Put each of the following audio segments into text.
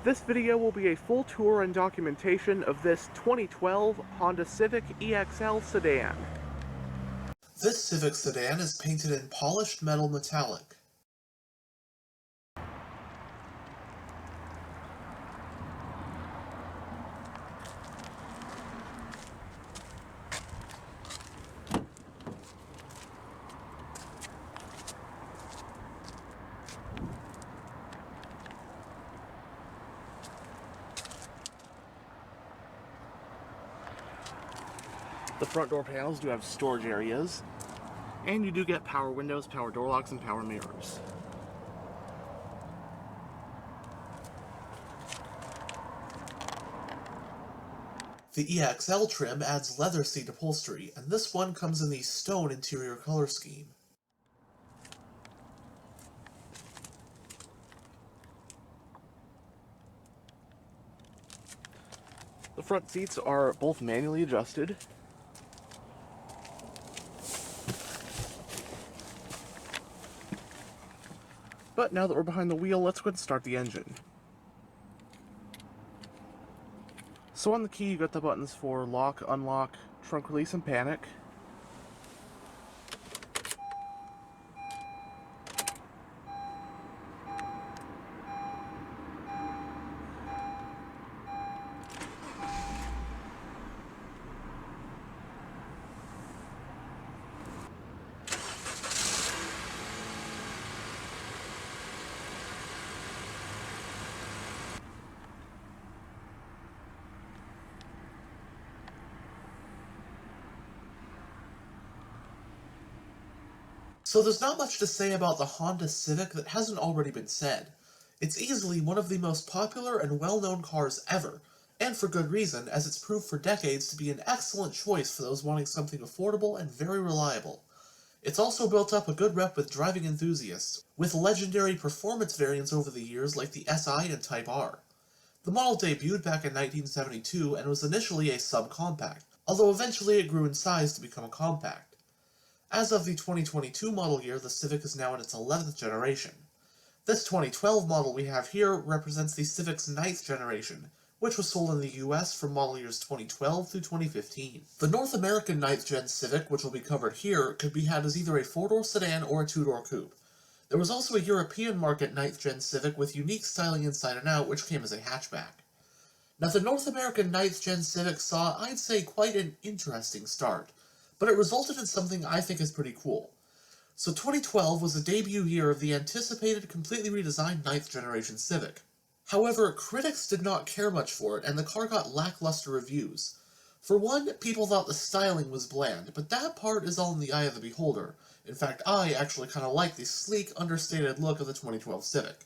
This video will be a full tour and documentation of this 2012 Honda Civic EXL sedan. This Civic sedan is painted in polished metal metallic. The front door panels do have storage areas, and you do get power windows, power door locks, and power mirrors. The EXL trim adds leather seat upholstery, and this one comes in the stone interior color scheme. The front seats are both manually adjusted. But now that we're behind the wheel, let's go ahead and start the engine. So on the key, you got the buttons for lock, unlock, trunk release, and panic. So there's not much to say about the Honda Civic that hasn't already been said. It's easily one of the most popular and well-known cars ever, and for good reason, as it's proved for decades to be an excellent choice for those wanting something affordable and very reliable. It's also built up a good rep with driving enthusiasts, with legendary performance variants over the years like the SI and Type R. The model debuted back in 1972 and was initially a subcompact, although eventually it grew in size to become a compact. As of the 2022 model year, the Civic is now in its 11th generation. This 2012 model we have here represents the Civic's 9th generation, which was sold in the US from model years 2012 through 2015. The North American 9th Gen Civic, which will be covered here, could be had as either a 4-door sedan or a 2-door coupe. There was also a European market 9th Gen Civic with unique styling inside and out, which came as a hatchback. Now the North American 9th Gen Civic saw, I'd say, quite an interesting start, but it resulted in something I think is pretty cool. So 2012 was the debut year of the anticipated, completely redesigned 9th generation Civic. However, critics did not care much for it, and the car got lackluster reviews. For one, people thought the styling was bland, but that part is all in the eye of the beholder. In fact, I actually kind of like the sleek, understated look of the 2012 Civic.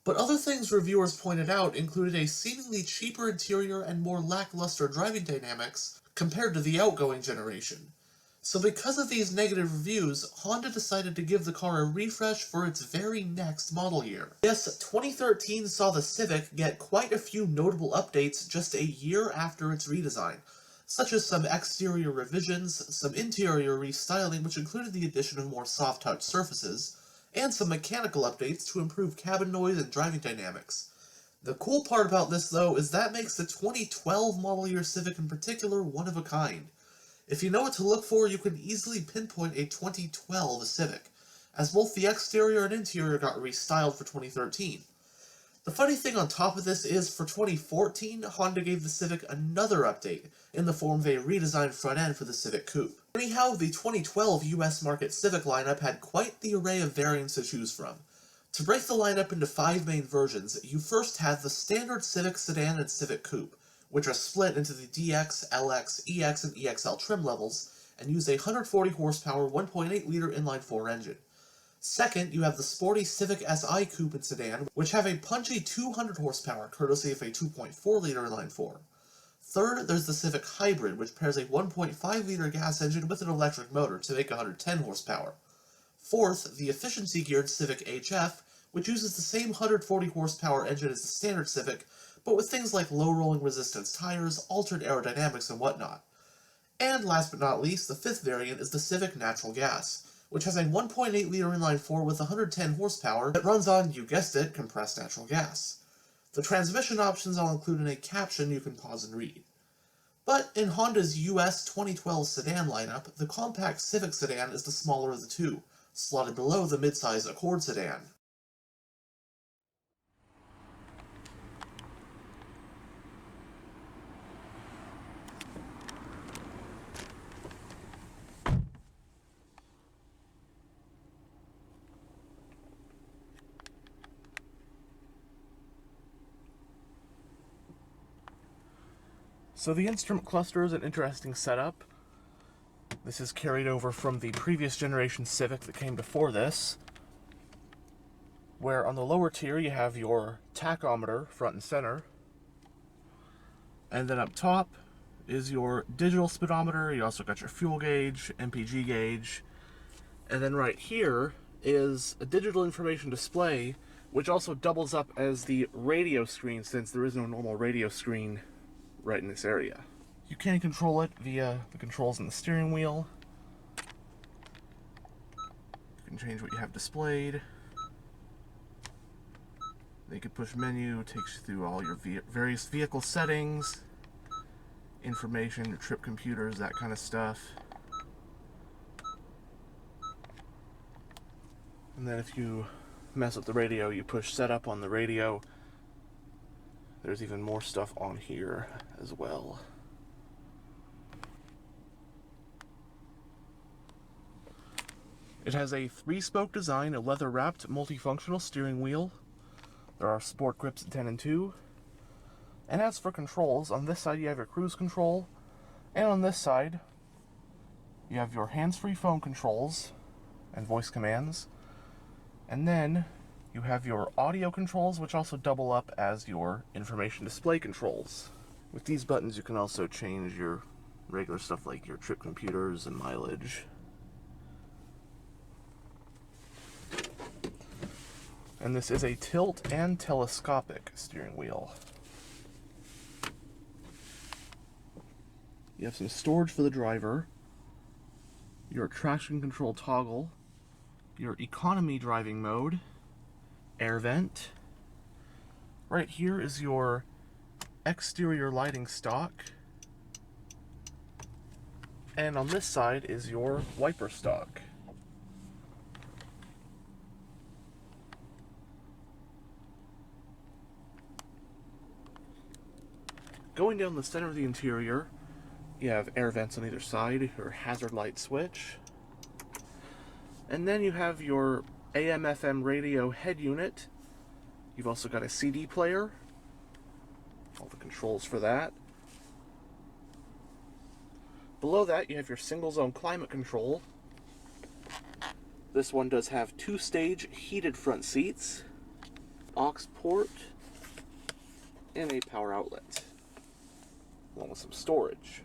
But other things reviewers pointed out included a seemingly cheaper interior and more lackluster driving dynamics compared to the outgoing generation. So because of these negative reviews, Honda decided to give the car a refresh for its very next model year. Yes, 2013 saw the Civic get quite a few notable updates just a year after its redesign, such as some exterior revisions, some interior restyling which included the addition of more soft-touch surfaces, and some mechanical updates to improve cabin noise and driving dynamics. The cool part about this, though, is that makes the 2012 model year Civic in particular one of a kind. If you know what to look for, you can easily pinpoint a 2012 Civic, as both the exterior and interior got restyled for 2013. The funny thing on top of this is, for 2014, Honda gave the Civic another update, in the form of a redesigned front end for the Civic Coupe. Anyhow, the 2012 US market Civic lineup had quite the array of variants to choose from. To break the lineup into 5 main versions, you first had the standard Civic Sedan and Civic Coupe, which are split into the DX, LX, EX, and EXL trim levels, and use a 140 horsepower 1.8-liter inline-4 engine. Second, you have the sporty Civic Si Coupe and Sedan, which have a punchy 200 horsepower, courtesy of a 2.4-liter inline-4. Third, there's the Civic Hybrid, which pairs a 1.5-liter gas engine with an electric motor to make 110 horsepower. Fourth, the efficiency-geared Civic HF, which uses the same 140 horsepower engine as the standard Civic, but with things like low rolling resistance tires, altered aerodynamics, and whatnot. And last but not least, the fifth variant is the Civic Natural Gas, which has a 1.8-liter inline-4 with 110 horsepower that runs on, you guessed it, compressed natural gas. The transmission options I'll include in a caption you can pause and read. But in Honda's US 2012 sedan lineup, the compact Civic sedan is the smaller of the two, slotted below the midsize Accord sedan. So the instrument cluster is an interesting setup. This is carried over from the previous generation Civic that came before this, where on the lower tier you have your tachometer front and center, and then up top is your digital speedometer. You also got your fuel gauge, MPG gauge, and then right here is a digital information display, which also doubles up as the radio screen, since there is no normal radio screen right in this area. You can control it via the controls in the steering wheel. You can change what you have displayed. Then you can push menu, takes you through all your various vehicle settings, information, your trip computers, that kind of stuff. And then if you mess up the radio, you push setup on the radio. There's even more stuff on here as well. It has a 3-spoke design, a leather-wrapped multifunctional steering wheel. There are sport grips at 10 and 2. And as for controls, on this side you have your cruise control, and on this side you have your hands-free phone controls and voice commands. And then you have your audio controls, which also double up as your information display controls. With these buttons you can also change your regular stuff like your trip computers and mileage. And this is a tilt and telescopic steering wheel. You have some storage for the driver, your traction control toggle, your economy driving mode, air vent. Right here is your exterior lighting stock, and on this side is your wiper stock. Going down the center of the interior, you have air vents on either side, your hazard light switch, and then you have your AM/FM radio head unit. You've also got a CD player, all the controls for that. Below that you have your single zone climate control. This one does have 2-stage heated front seats, aux port, and a power outlet, along with some storage.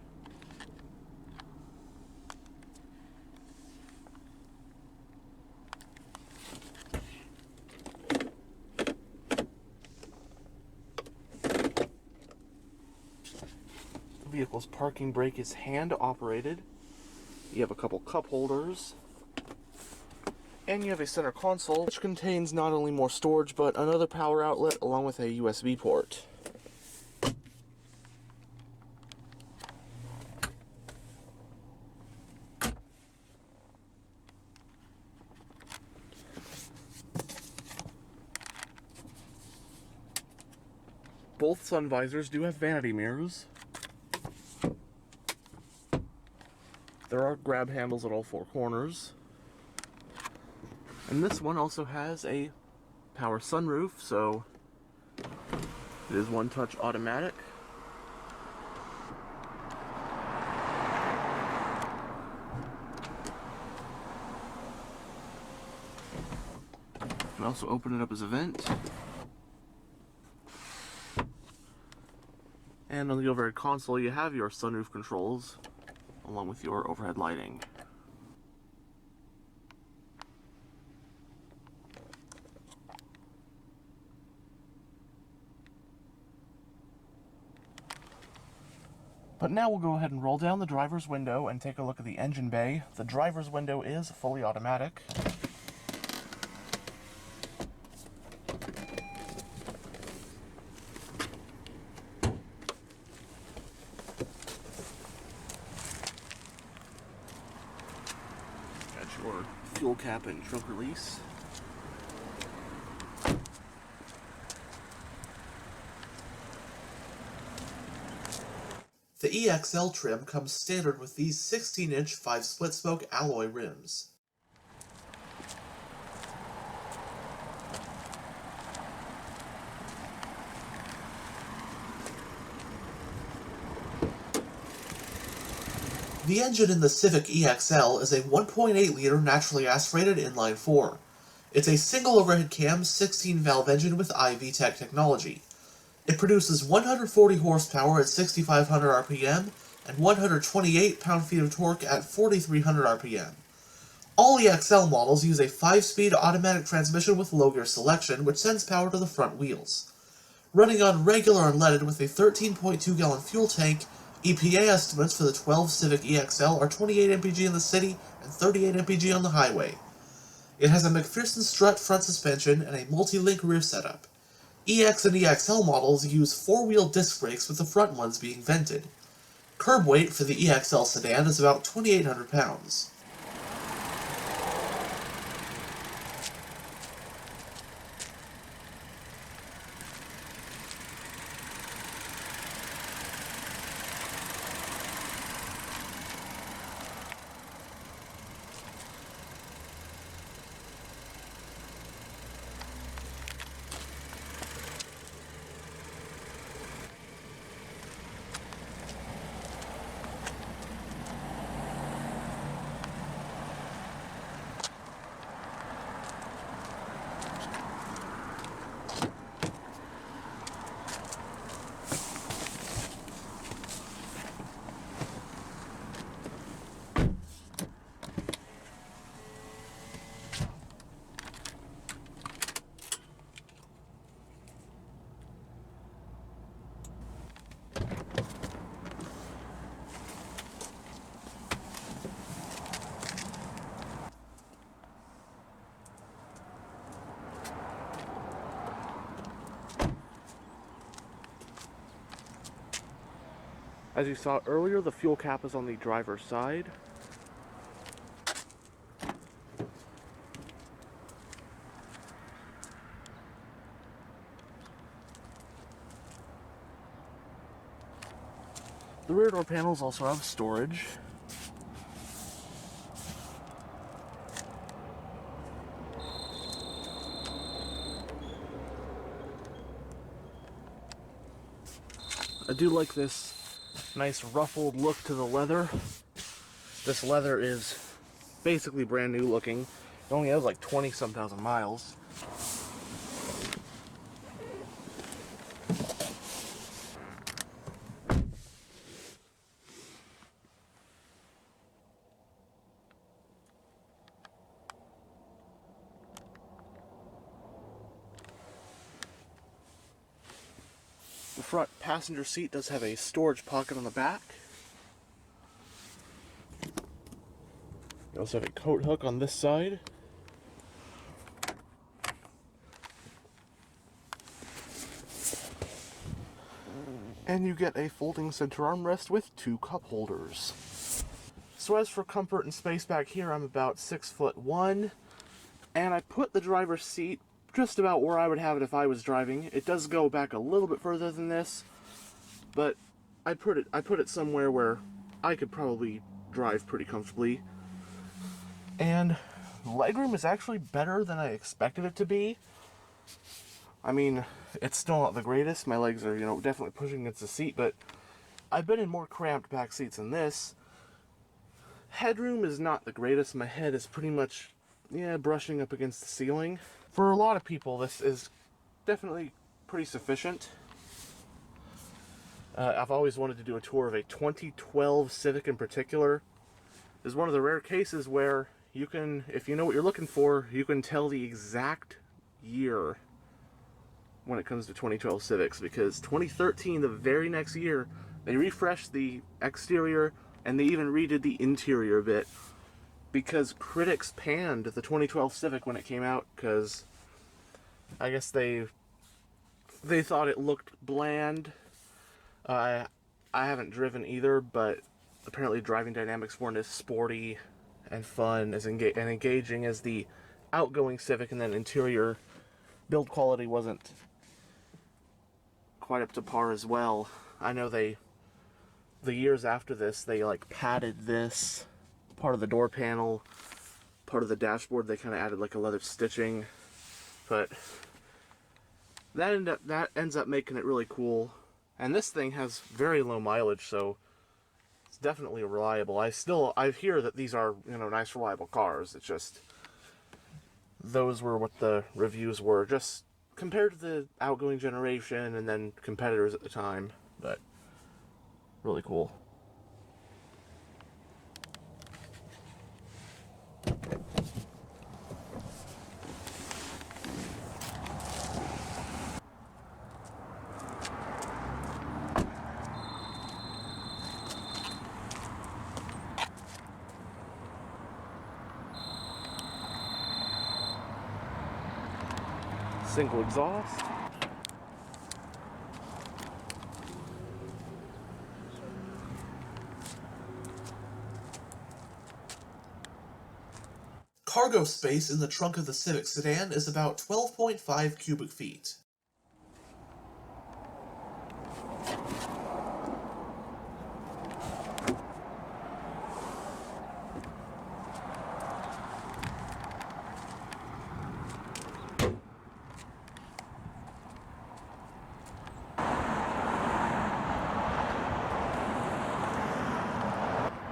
The vehicle's parking brake is hand operated. You have a couple cup holders, and you have a center console which contains not only more storage but another power outlet along with a USB port. Both sun visors do have vanity mirrors. There are grab handles at all 4 corners. And this one also has a power sunroof, so it is one-touch automatic. You can also open it up as a vent. And on the overhead console you have your sunroof controls, along with your overhead lighting. But now we'll go ahead and roll down the driver's window and take a look at the engine bay. The driver's window is fully automatic. cap and trunk release. The EXL trim comes standard with these 16-inch 5-split-spoke alloy rims. The engine in the Civic EXL is a 1.8-liter naturally aspirated inline-four. It's a single overhead cam 16-valve engine with iVTEC technology. It produces 140 horsepower at 6,500 RPM and 128 pound-feet of torque at 4,300 RPM. All EXL models use a 5-speed automatic transmission with low-gear selection, which sends power to the front wheels. Running on regular unleaded with a 13.2-gallon fuel tank, EPA estimates for the 12 Civic EXL are 28 mpg in the city and 38 mpg on the highway. It has a McPherson strut front suspension and a multi-link rear setup. EX and EXL models use 4-wheel disc brakes with the front ones being vented. Curb weight for the EXL sedan is about 2,800 pounds. As you saw earlier, the fuel cap is on the driver's side. The rear door panels also have storage. I do like this nice ruffled look to the leather. This leather is basically brand new looking. It only has like 20-some thousand miles. The front passenger seat does have a storage pocket on the back. You also have a coat hook on this side. And you get a folding center armrest with 2 cup holders. So as for comfort and space back here, I'm about 6'1", and I put the driver's seat just about where I would have it if I was driving. It does go back a little bit further than this, but I put it somewhere where I could probably drive pretty comfortably. And legroom is actually better than I expected it to be. I mean, it's still not the greatest. My legs are, definitely pushing against the seat, but I've been in more cramped back seats than this. Headroom is not the greatest. My head is pretty much, brushing up against the ceiling. For a lot of people, this is definitely pretty sufficient. I've always wanted to do a tour of a 2012 Civic in particular. This is one of the rare cases where you can, if you know what you're looking for, you can tell the exact year when it comes to 2012 Civics, because 2013, the very next year, they refreshed the exterior and they even redid the interior a bit, because critics panned the 2012 Civic when it came out, because I guess they thought it looked bland. I haven't driven either, but apparently driving dynamics weren't as sporty and fun and engaging as the outgoing Civic, and then interior build quality wasn't quite up to par as well. I know the years after this, they like padded this part of the door panel, part of the dashboard. They kind of added like a leather stitching, but that ends up making it really cool. And this thing has very low mileage, so it's definitely reliable. I hear that these are, you know, nice, reliable cars. It's just those were what the reviews were, just compared to the outgoing generation and then competitors at the time. But really cool. Single exhaust. Cargo space in the trunk of the Civic sedan is about 12.5 cubic feet.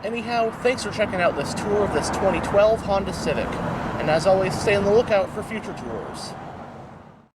Anyhow, thanks for checking out this tour of this 2012 Honda Civic. And as always, stay on the lookout for future tours.